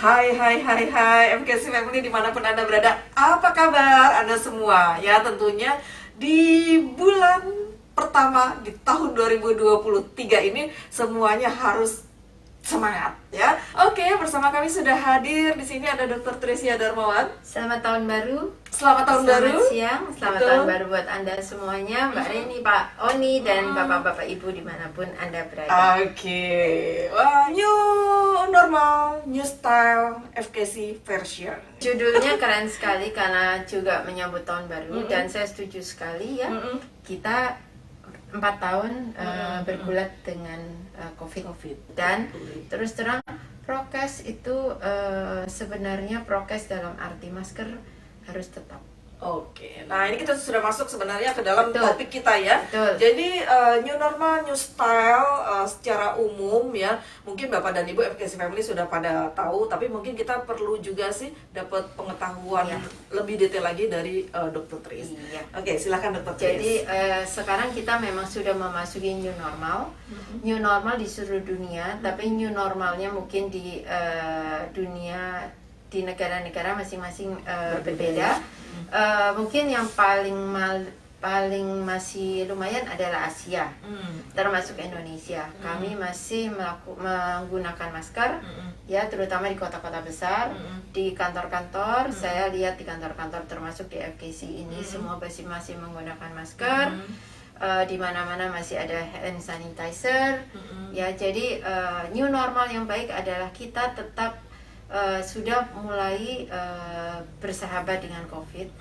Hai FKC Family dimanapun Anda berada. Apa kabar Anda semua? Ya tentunya di bulan pertama di tahun 2023 ini semuanya harus semangat ya. Oke, bersama kami sudah hadir di sini ada Dr. Tresia Darmawan. Selamat tahun baru. Selamat tahun baru. Selamat siang. Selamat Betul. tahun baru buat Anda semuanya, Mbak Reni, Pak Oni, dan Bapak-bapak Ibu dimanapun Anda berada. Oke. Wah, new normal, new style FKC version. Judulnya keren sekali karena juga menyambut tahun baru dan saya setuju sekali ya. Kita 4 tahun bergulat dengan COVID. Dan terus terang prokes itu sebenarnya prokes dalam arti masker harus tetap. Oke, nah ini kita sudah masuk sebenarnya ke dalam Betul. topik kita ya. Betul. Jadi new normal, new style secara umum ya. Mungkin Bapak dan Ibu FKC Family sudah pada tahu, tapi mungkin kita perlu juga sih dapat pengetahuan Iya. lebih detail lagi dari Dr. Tris. Iya. Oke, silakan Dr. Tris. Jadi sekarang kita memang sudah memasuki new normal. New normal di seluruh dunia, tapi new normalnya mungkin di dunia, di negara-negara masing-masing berbeda. Mungkin yang paling masih lumayan adalah Asia, termasuk Indonesia. Kami masih menggunakan masker, ya, terutama di kota-kota besar, di kantor-kantor. Saya lihat di kantor-kantor termasuk di FKC ini semua masih menggunakan masker. Di mana-mana masih ada hand sanitizer. Ya, jadi new normal yang baik adalah kita tetap sudah mulai bersahabat dengan COVID,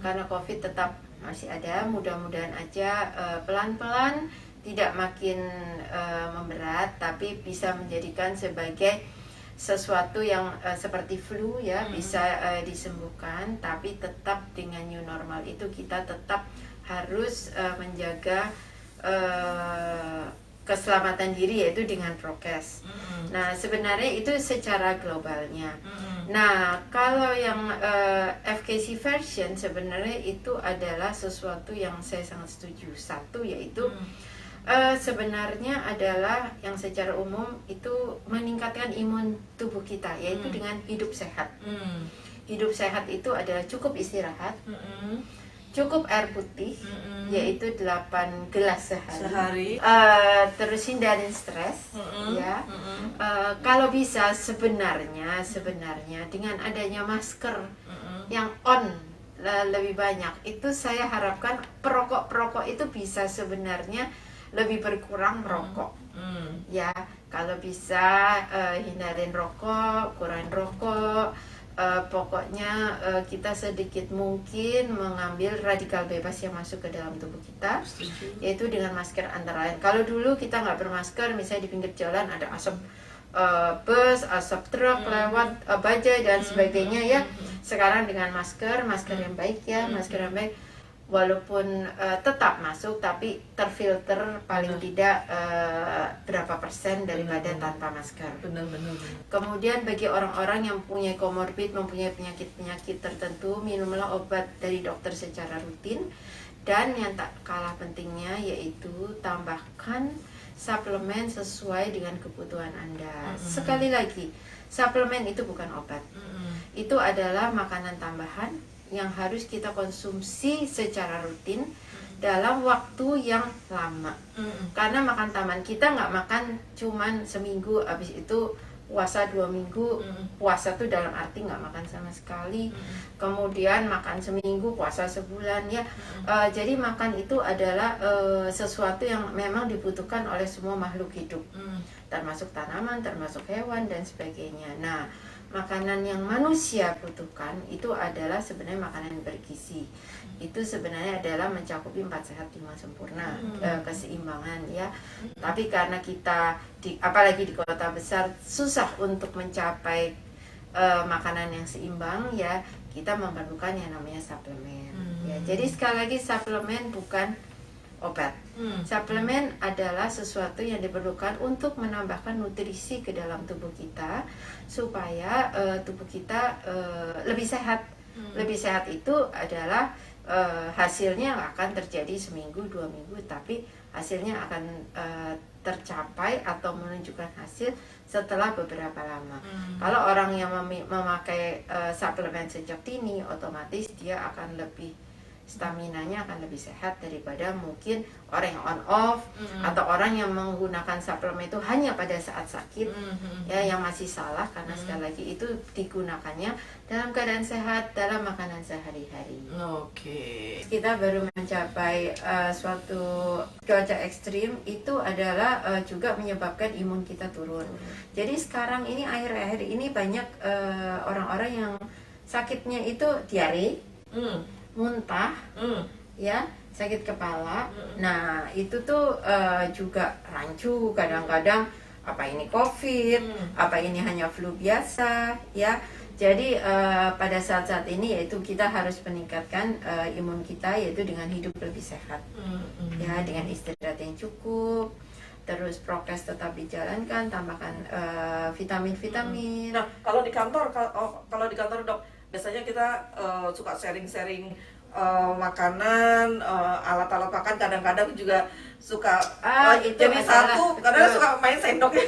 karena COVID tetap masih ada. Mudah-mudahan aja pelan-pelan tidak makin memberat, tapi bisa menjadikan sebagai sesuatu yang seperti flu ya, bisa disembuhkan. Tapi tetap dengan new normal itu kita tetap harus menjaga keselamatan diri, yaitu dengan prokes. Nah, sebenarnya itu secara globalnya. Nah, kalau yang FKC version sebenarnya itu adalah sesuatu yang saya sangat setuju. Satu yaitu sebenarnya adalah yang secara umum itu meningkatkan imun tubuh kita, yaitu dengan hidup sehat. Hidup sehat itu adalah cukup istirahat, cukup air putih, yaitu 8 gelas sehari. Terus hindarin stres, ya. Kalau bisa sebenarnya dengan adanya masker yang on lebih banyak, itu saya harapkan perokok itu bisa sebenarnya lebih berkurang merokok. Ya, kalau bisa hindarin rokok, kurangin rokok. Pokoknya kita sedikit mungkin mengambil radikal bebas yang masuk ke dalam tubuh kita, yaitu dengan masker antara lain. Kalau dulu kita nggak bermasker, misalnya di pinggir jalan ada asap bus, asap truk lewat, bajai dan sebagainya ya. Sekarang dengan masker yang baik ya, masker yang baik, walaupun tetap masuk tapi terfilter paling tidak berapa persen daripada tanpa masker. Benar. Kemudian bagi orang-orang yang punya komorbid, mempunyai penyakit tertentu, minumlah obat dari dokter secara rutin. Dan yang tak kalah pentingnya yaitu tambahkan suplemen sesuai dengan kebutuhan Anda. Sekali lagi, suplemen itu bukan obat. Itu adalah makanan tambahan yang harus kita konsumsi secara rutin dalam waktu yang lama. Karena makan tambahan, kita nggak makan cuman seminggu, habis itu puasa 2 minggu. Puasa tuh dalam arti nggak makan sama sekali. Kemudian makan seminggu, puasa sebulan ya. Jadi makan itu adalah sesuatu yang memang dibutuhkan oleh semua makhluk hidup, termasuk tanaman, termasuk hewan dan sebagainya. Nah, makanan yang manusia butuhkan itu adalah sebenarnya makanan yang bergizi. Itu sebenarnya adalah mencakupi 4 sehat 5 sempurna, keseimbangan ya. Tapi karena kita apalagi di kota besar susah untuk mencapai makanan yang seimbang ya, kita memerlukan yang namanya suplemen. Ya, jadi sekali lagi suplemen bukan obat. Suplemen adalah sesuatu yang diperlukan untuk menambahkan nutrisi ke dalam tubuh kita supaya tubuh kita lebih sehat. Lebih sehat itu adalah hasilnya akan terjadi seminggu 2 minggu, tapi hasilnya akan tercapai atau menunjukkan hasil setelah beberapa lama. Kalau orang yang memakai suplemen sejak dini, otomatis dia akan lebih staminanya akan lebih sehat daripada mungkin orang yang on off atau orang yang menggunakan suplemen itu hanya pada saat sakit, ya, yang masih salah karena sekali lagi itu digunakannya dalam keadaan sehat dalam makanan sehari-hari. Oke. Kita baru mencapai suatu cuaca ekstrim, itu adalah juga menyebabkan imun kita turun. Jadi sekarang ini akhir-akhir ini banyak orang-orang yang sakitnya itu diare, muntah, ya, sakit kepala. Nah itu tuh juga rancu kadang-kadang, apa ini COVID, apa ini hanya flu biasa, ya. Jadi pada saat-saat ini yaitu kita harus meningkatkan imun kita, yaitu dengan hidup lebih sehat, ya, dengan istirahat yang cukup, terus prokes tetap dijalankan, tambahkan vitamin-vitamin. Nah, kalau di kantor, kalau di kantor Dok, biasanya kita suka sharing-sharing makanan, alat-alat makan, kadang-kadang juga suka itu jadi adalah, satu, kadang suka main sendok ya.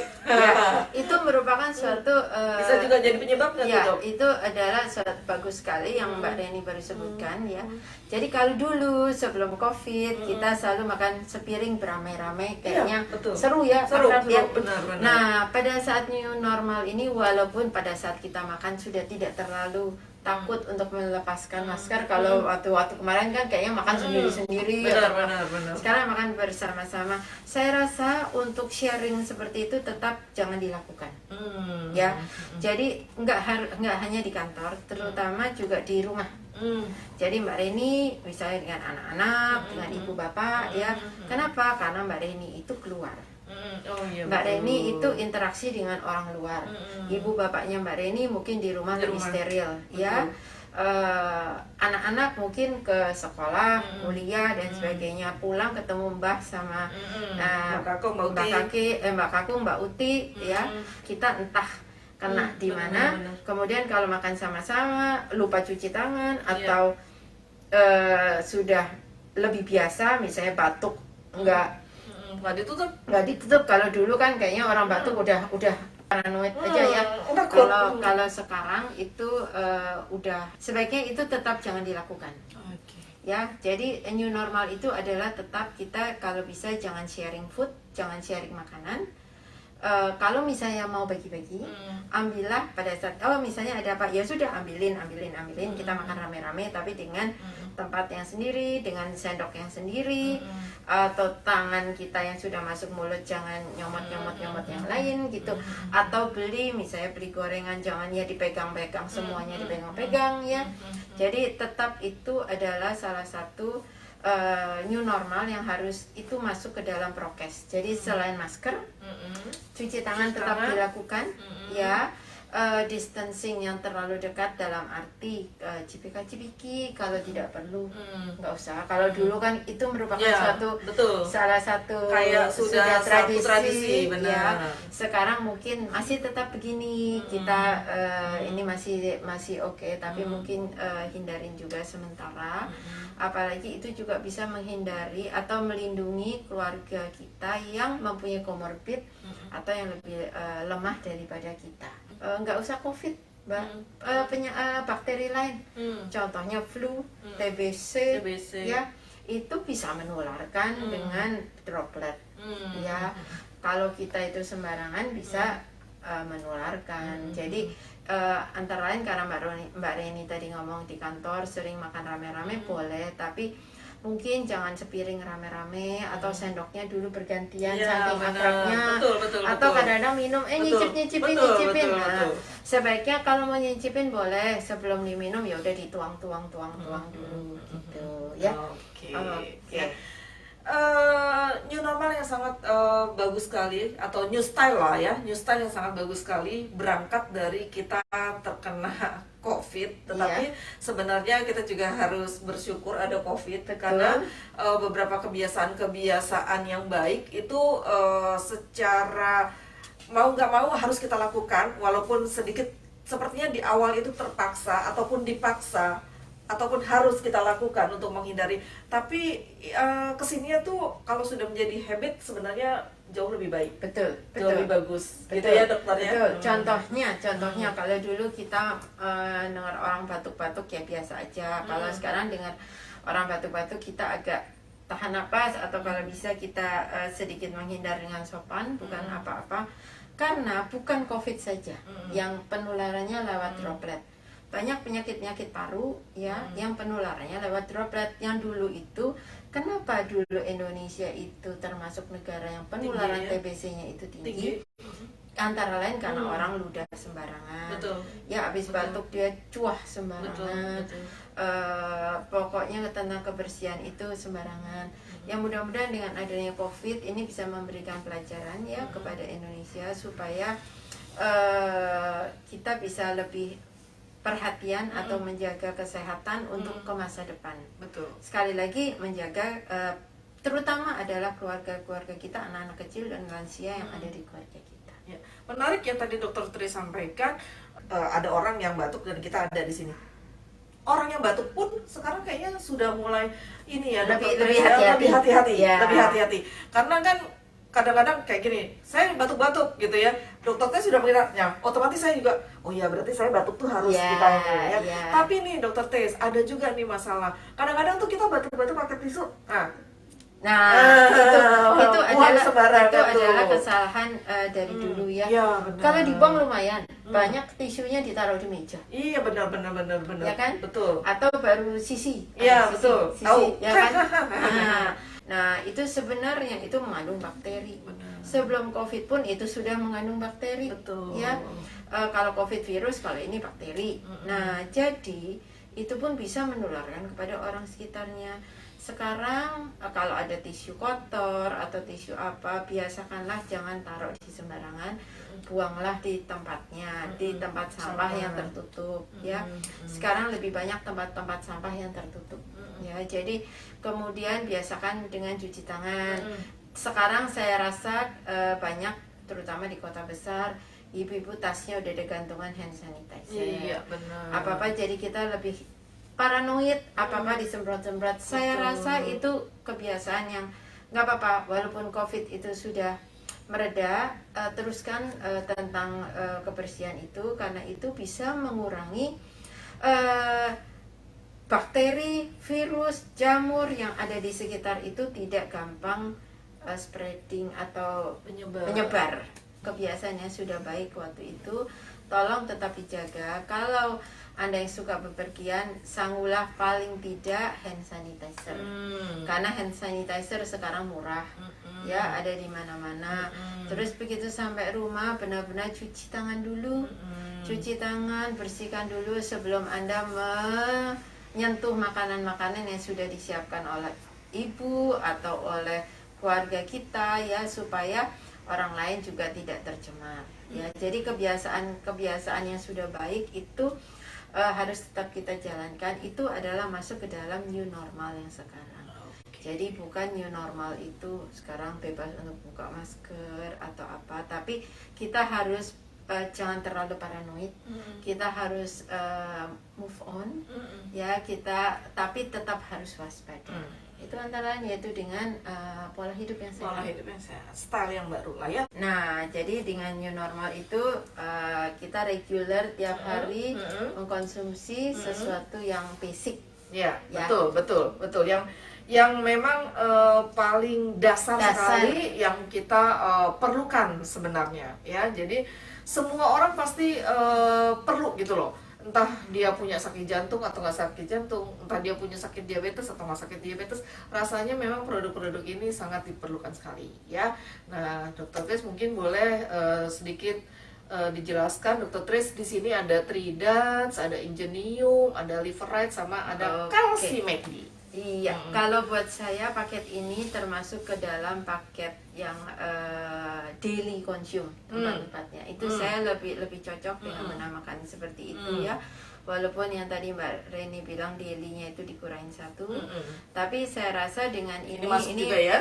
Itu merupakan suatu Bisa juga jadi penyebab nggak ya, tuh, Dok? itu adalah suatu bagus sekali yang Mbak Reni baru sebutkan, ya. Jadi kalau dulu sebelum COVID kita selalu makan sepiring beramai-ramai, kayaknya betul. seru ya, Seru, akrab ya. benar. Nah, pada saat new normal ini, walaupun pada saat kita makan sudah tidak terlalu takut untuk melepaskan masker. Kalau waktu kemarin kan kayaknya makan sendiri-sendiri, Benar. sekarang makan bersama-sama. Saya rasa untuk sharing seperti itu tetap jangan dilakukan, ya. Jadi nggak hanya di kantor, terutama juga di rumah. Jadi Mbak Reni misalnya dengan anak-anak, dengan ibu bapak, ya. Kenapa? Karena Mbak Reni itu keluar. Mbak Reni itu interaksi dengan orang luar. Ibu bapaknya Mbak Reni mungkin di rumah lebih steril, ya. Anak-anak mungkin ke sekolah, kuliah dan sebagainya, pulang ketemu Mbah sama Mbak Kakung, Mbak Uti, ya. Kita entah kena di mana. Kemudian kalau makan sama-sama lupa cuci tangan atau sudah lebih biasa, misalnya batuk nggak ditutup. Kalau dulu kan kayaknya orang batuk udah paranoid aja, ya. Kalau sekarang itu udah sebaiknya itu tetap jangan dilakukan. Ya, jadi new normal itu adalah tetap kita kalau bisa jangan sharing food, jangan sharing makanan. Kalau misalnya mau bagi-bagi, ambillah pada saat misalnya ada apa, ya sudah ambilin, kita makan rame-rame tapi dengan tempat yang sendiri, dengan sendok yang sendiri, atau tangan kita yang sudah masuk mulut jangan nyomot yang lain gitu. Atau misalnya beli gorengan jangan ya dipegang-pegang, semuanya dipegang-pegang, ya. Jadi tetap itu adalah salah satu new normal yang harus itu masuk ke dalam prokes. Jadi selain masker, cuci tangan tetap dilakukan, ya. Distancing yang terlalu dekat dalam arti cipika-cipiki kalau tidak perlu nggak usah. Kalau dulu kan itu merupakan salah satu kayak sudah tradisi, ya. Sekarang mungkin masih tetap begini, kita ini masih oke, tapi mungkin hindarin juga sementara. Apalagi itu juga bisa menghindari atau melindungi keluarga kita yang mempunyai komorbid atau yang lebih lemah daripada kita. Nggak usah COVID, Mbak, bakteri lain, contohnya flu, TBC, ya, itu bisa menularkan dengan droplet, ya. Kalau kita itu sembarangan bisa menularkan. Jadi antara lain karena Mbak Reni tadi ngomong di kantor sering makan rame-rame, boleh, tapi mungkin jangan sepiring rame-rame atau sendoknya dulu bergantian, saking akrabnya. Atau kadang-kadang minum nyicipin. Nah, sebaiknya kalau mau nyicipin boleh, sebelum diminum ya udah dituang dulu gitu, ya. Oke. New normal yang sangat bagus sekali, atau new style lah ya, new style yang sangat bagus sekali, berangkat dari kita terkena COVID, tetapi sebenarnya kita juga harus bersyukur ada COVID. Betul. Karena beberapa kebiasaan yang baik itu secara mau nggak mau harus kita lakukan, walaupun sedikit sepertinya di awal itu terpaksa ataupun dipaksa ataupun harus kita lakukan untuk menghindari. Tapi kesininya tuh kalau sudah menjadi habit sebenarnya jauh lebih baik, Betul, jauh lebih bagus, gitu betul, ya dokternya. betul. Contohnya kalau dulu kita dengar orang batuk-batuk ya biasa aja. Kalau sekarang dengar orang batuk-batuk kita agak tahan napas, atau kalau bisa kita sedikit menghindar dengan sopan, bukan apa-apa. Karena bukan COVID saja yang penularannya lewat droplet. Banyak penyakit-penyakit paru ya yang penularannya lewat droplet. Yang dulu itu, kenapa dulu Indonesia itu termasuk negara yang penularan Tinggi, ya? TBC-nya itu tinggi? Tinggi. Antara lain karena orang ludah sembarangan. Betul. Ya habis batuk dia cuah sembarangan. Betul. Pokoknya tentang kebersihan itu sembarangan. Yang mudah-mudahan dengan adanya COVID ini bisa memberikan pelajaran ya kepada Indonesia, supaya kita bisa lebih perhatian atau menjaga kesehatan untuk ke masa depan. Betul. Sekali lagi menjaga terutama adalah keluarga-keluarga kita, anak-anak kecil dan lansia yang ada di keluarga kita. Ya. Menarik ya tadi Dokter Tri sampaikan, ada orang yang batuk dan kita ada di sini. Orang yang batuk pun sekarang kayaknya sudah mulai ini ya, Lebih lebih hati-hati, Ya. lebih hati-hati. Karena kan kadang-kadang kayak gini, saya batuk-batuk gitu ya, dokternya sudah mengira, ya otomatis saya juga, oh ya berarti saya batuk tuh harus ditangani ya. Tapi nih Dokter Tis, ada juga nih masalah. Kadang-kadang tuh kita batuk-batuk pakai tisu. Itu sembarangan adalah kesalahan dari dulu ya. Benar. Kalau dibuang lumayan, banyak tisunya ditaruh di meja. Iya benar. Ya kan? Betul. Atau baru sisi. Iya betul. Sisi, ya kan? Nah, itu sebenarnya itu mengandung bakteri. Benar. Sebelum COVID pun itu sudah mengandung bakteri. Betul. Ya. Kalau COVID virus, kalau ini bakteri. Nah, jadi itu pun bisa menularkan kepada orang sekitarnya. Sekarang kalau ada tisu kotor atau tisu apa, biasakanlah jangan taruh di sembarangan, buanglah di tempatnya, di tempat sampah yang tertutup ya. Sekarang lebih banyak tempat-tempat sampah yang tertutup ya. Jadi kemudian biasakan dengan cuci tangan. Sekarang saya rasa banyak, terutama di kota besar, ibu-ibu tasnya udah ada gantungan hand sanitizer. Iya benar. Apa-apa jadi kita lebih paranoid, apa-apa disemprot-semprot. Saya rasa itu kebiasaan yang nggak apa-apa, walaupun COVID itu sudah mereda, teruskan tentang kebersihan itu, karena itu bisa mengurangi bakteri, virus, jamur yang ada di sekitar itu tidak gampang spreading atau menyebar. Kebiasaannya sudah baik waktu itu, tolong tetap dijaga. Kalau Anda yang suka bepergian, sanggulah paling tidak hand sanitizer. Karena hand sanitizer sekarang murah. Ya, ada di mana-mana. Terus begitu sampai rumah, benar-benar cuci tangan dulu. Cuci tangan, bersihkan dulu sebelum Anda menyentuh makanan-makanan yang sudah disiapkan oleh ibu atau oleh keluarga kita ya, supaya orang lain juga tidak tercemar. Ya, jadi kebiasaan yang sudah baik itu harus tetap kita jalankan. Itu adalah masuk ke dalam new normal yang sekarang. Jadi bukan new normal itu sekarang bebas untuk buka masker atau apa, tapi kita harus jangan terlalu paranoid. Kita harus move on ya, kita tapi tetap harus waspada. Itu antara lain yaitu dengan pola hidup yang sehat. Pola hidup yang sehat, style yang baru lah ya. Nah, jadi dengan new normal itu kita reguler tiap hari mengkonsumsi sesuatu yang basic. Ya. Betul. Yang memang paling dasar sekali yang kita perlukan sebenarnya ya. Jadi semua orang pasti perlu gitu loh. Entah dia punya sakit jantung atau nggak sakit jantung, entah dia punya sakit diabetes atau nggak sakit diabetes, rasanya memang produk-produk ini sangat diperlukan sekali ya. Nah, Dr. Tris mungkin boleh sedikit dijelaskan, Dr. Tris, di sini ada Tridans, ada Ingenium, ada Liverite, sama ada Calcimedi. Iya, kalau buat saya paket ini termasuk ke dalam paket yang daily consume tempatnya. Itu saya lebih cocok dengan menamakan seperti itu ya. Walaupun yang tadi Mbak Reni bilang daily-nya itu dikurangin 1, Mm-mm. tapi saya rasa dengan Ini masuk juga ya?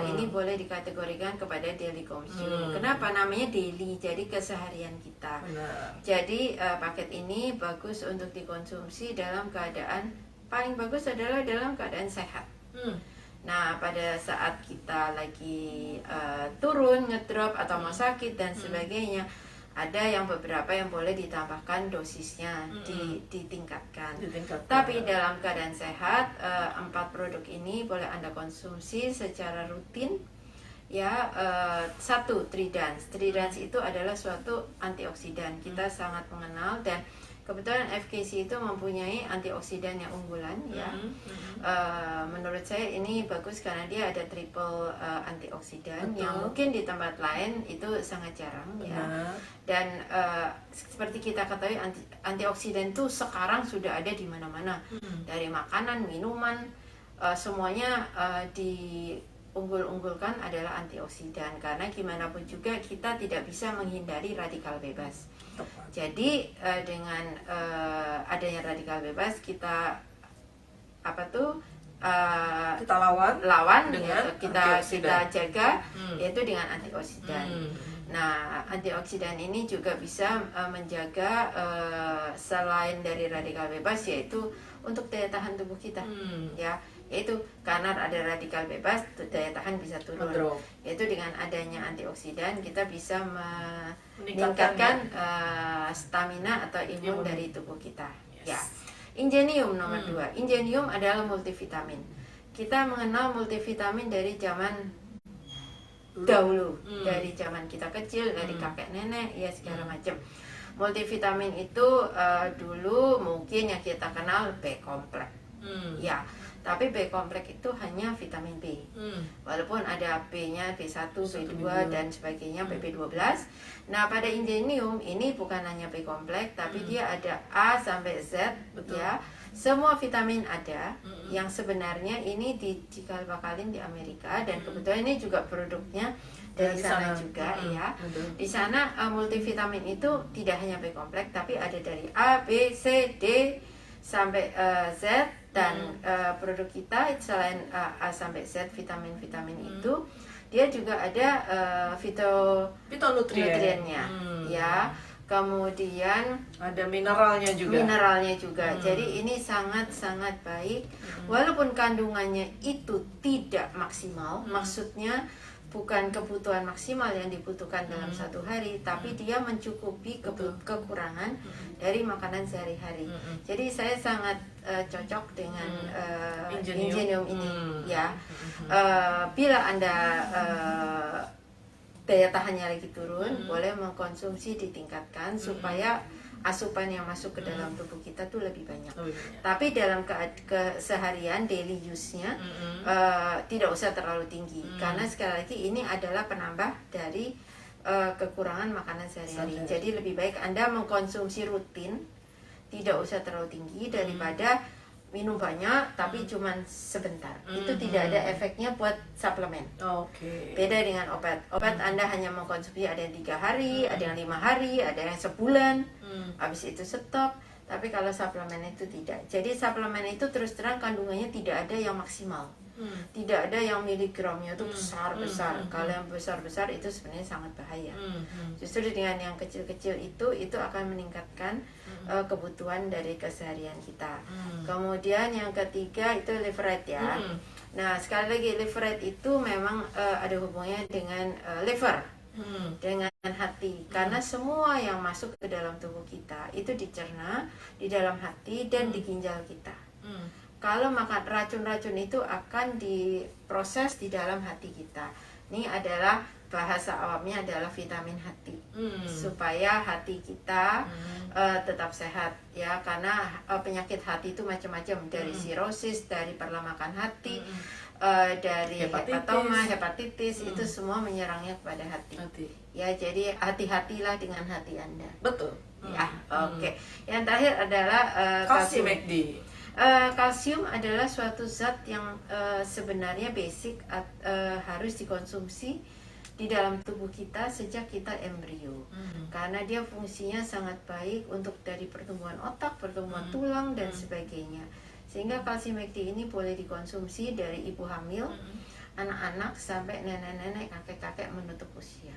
ini boleh dikategorikan kepada daily consume. Kenapa namanya daily? Jadi keseharian kita. Benar. Jadi paket ini bagus untuk dikonsumsi dalam keadaan, paling bagus adalah dalam keadaan sehat. Nah, pada saat kita lagi turun, ngedrop atau mau sakit dan sebagainya, ada yang beberapa yang boleh ditambahkan dosisnya, ditingkatkan. Tapi dalam keadaan sehat, 4 produk ini boleh Anda konsumsi secara rutin. Ya, 1 Tridans. Tridans itu adalah suatu antioksidan. Kita sangat mengenal dan kebetulan FKC itu mempunyai antioksidan yang unggulan ya. Menurut saya ini bagus karena dia ada triple antioksidan. Betul. Yang mungkin di tempat lain itu sangat jarang. Ya. Dan seperti kita ketahui antioksidan itu sekarang sudah ada di mana-mana. Dari makanan, minuman, semuanya diunggul-unggulkan adalah antioksidan karena gimana pun juga kita tidak bisa menghindari radikal bebas. Jadi dengan adanya radikal bebas kita kita lawan dengan ya, kita jaga yaitu dengan antioksidan. Nah, antioksidan ini juga bisa menjaga selain dari radikal bebas yaitu untuk daya tahan tubuh kita. Ya, yaitu karena ada radikal bebas daya tahan bisa turun. Yaitu dengan adanya antioksidan kita bisa meningkatkan stamina atau imun dari tubuh kita. Ya. Ingenium nomor 2. Ingenium adalah multivitamin. Kita mengenal multivitamin dari zaman dahulu, dari zaman kita kecil, dari kakek nenek, ya segala macam. Multivitamin itu dulu mungkin yang kita kenal B kompleks. Ya, tapi B kompleks itu hanya vitamin B. Walaupun ada B-nya B1, B2 dan sebagainya, BP12. Nah, pada Ingenium ini bukan hanya B kompleks, tapi dia ada A sampai Z. Betul. Ya. Semua vitamin ada, yang sebenarnya ini cikal bakalin di Amerika dan kebetulan ini juga produknya dari sana juga ya. Di sana multivitamin itu tidak hanya B kompleks, tapi ada dari A, B, C, D sampai Z. Dan produk kita selain A sampai Z vitamin-vitamin itu dia juga ada fitonutriennya ya. Kemudian ada mineralnya juga. Jadi ini sangat-sangat baik. Walaupun kandungannya itu tidak maksimal, maksudnya bukan kebutuhan maksimal yang dibutuhkan dalam 1 hari, tapi dia mencukupi kekurangan dari makanan sehari-hari. Jadi saya sangat cocok dengan Ingenium ini ya. Bila Anda daya tahannya lagi turun, boleh mengkonsumsi ditingkatkan supaya asupan yang masuk ke dalam tubuh kita tuh lebih banyak. Tapi dalam keseharian daily use-nya tidak usah terlalu tinggi karena sekali lagi ini adalah penambah dari kekurangan makanan sehari-hari. Jadi lebih baik Anda mengkonsumsi rutin, tidak usah terlalu tinggi daripada minum banyak tapi cuman sebentar. Itu tidak ada efeknya buat suplemen. Beda dengan obat. Obat Anda hanya mengkonsumsi ada yang 3 hari, ada yang 5 hari, ada yang sebulan. Habis itu stop. Tapi kalau suplemen itu tidak. Jadi suplemen itu terus terang kandungannya tidak ada yang maksimal. Tidak ada yang miligramnya itu besar-besar. Kalau yang besar-besar itu sebenarnya sangat bahaya. Justru dengan yang kecil-kecil itu akan meningkatkan kebutuhan dari keseharian kita. Kemudian yang ketiga itu leverette ya. Nah, sekali lagi leverette itu memang ada hubungannya dengan liver, dengan hati. Karena semua yang masuk ke dalam tubuh kita itu dicerna di dalam hati dan di ginjal kita. Kalau makan racun-racun itu akan diproses di dalam hati kita. Ini adalah bahasa awamnya adalah vitamin hati, supaya hati kita tetap sehat ya. Karena penyakit hati itu macam-macam, dari sirosis, dari perlamakan hati, dari hepatitis itu semua menyerangnya kepada hati. Ya, jadi hati-hatilah dengan hati Anda. Betul. Ya, oke. Yang terakhir adalah kalsium. Kalsium adalah suatu zat yang sebenarnya basic harus dikonsumsi di dalam tubuh kita sejak kita embrio. Karena dia fungsinya sangat baik untuk dari pertumbuhan otak, pertumbuhan tulang dan sebagainya. Sehingga kalsium McD ini boleh dikonsumsi dari ibu hamil, anak-anak sampai nenek-nenek, kakek-kakek menutup usia.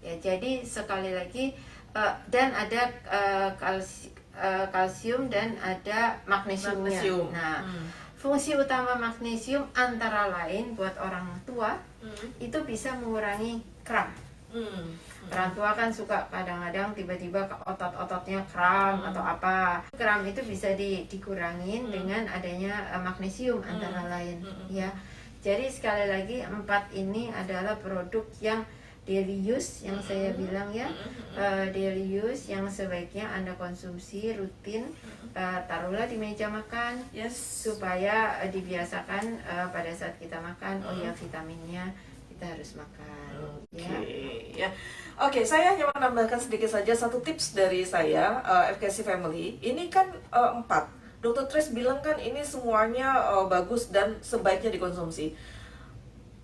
Ya, jadi sekali lagi dan ada kalsium dan ada magnesiumnya. Nah, fungsi utama magnesium antara lain buat orang tua itu bisa mengurangi kram. Orang tua kan suka kadang-kadang tiba-tiba otot-ototnya kram atau apa. Kram itu bisa dikurangin dengan adanya magnesium antara lain, ya. Jadi sekali lagi 4 ini adalah produk yang daily use yang saya bilang ya, daily use yang sebaiknya Anda konsumsi rutin, taruhlah di meja makan, supaya dibiasakan pada saat kita makan, oh ya vitaminnya kita harus makan. Oke, saya hanya menambahkan sedikit saja satu tips dari saya, FKC Family. Ini kan 4. Dr. Tris bilang kan ini semuanya bagus dan sebaiknya dikonsumsi.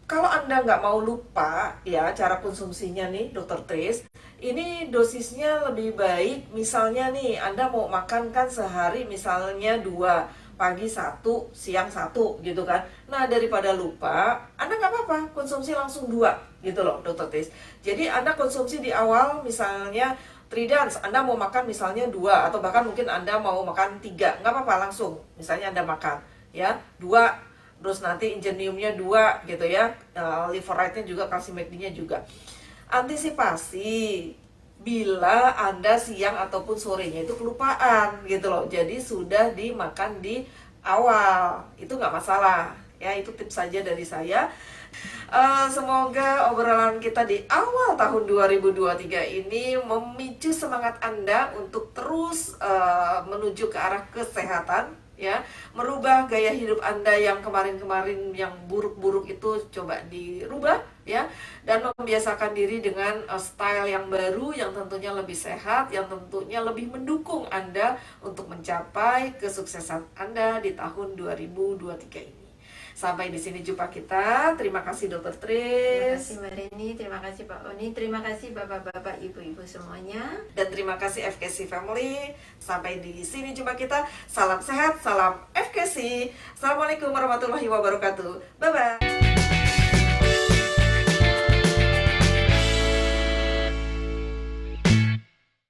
Kalau Anda nggak mau lupa ya cara konsumsinya nih Dr. Tris, ini dosisnya lebih baik. Misalnya nih Anda mau makan kan sehari misalnya 2, pagi 1, siang 1 gitu kan. Nah daripada lupa, Anda nggak apa-apa konsumsi langsung 2 gitu loh Dr. Tris. Jadi Anda konsumsi di awal misalnya Tridans, Anda mau makan misalnya 2 atau bahkan mungkin Anda mau makan 3, nggak apa-apa langsung. Misalnya Anda makan ya 2. Terus nanti ingeniumnya 2 gitu ya, liverite-nya juga, kalsium McD-nya juga. Antisipasi bila Anda siang ataupun sorenya itu kelupaan gitu loh. Jadi sudah dimakan di awal, itu nggak masalah ya. Itu tips saja dari saya. Semoga obrolan kita di awal tahun 2023 ini memicu semangat Anda untuk terus menuju ke arah kesehatan ya, merubah gaya hidup Anda yang kemarin-kemarin yang buruk-buruk itu coba dirubah ya, dan membiasakan diri dengan style yang baru yang tentunya lebih sehat, yang tentunya lebih mendukung Anda untuk mencapai kesuksesan Anda di tahun 2023 ini. Sampai di sini jumpa kita. Terima kasih Dr. Terima Tris. kasih Mbak Reni, terima kasih Pak Oni, terima kasih bapak-bapak, ibu-ibu semuanya. Dan terima kasih FKC Family. Sampai di sini jumpa kita. Salam sehat, salam FKC. Assalamualaikum warahmatullahi wabarakatuh. Bye-bye.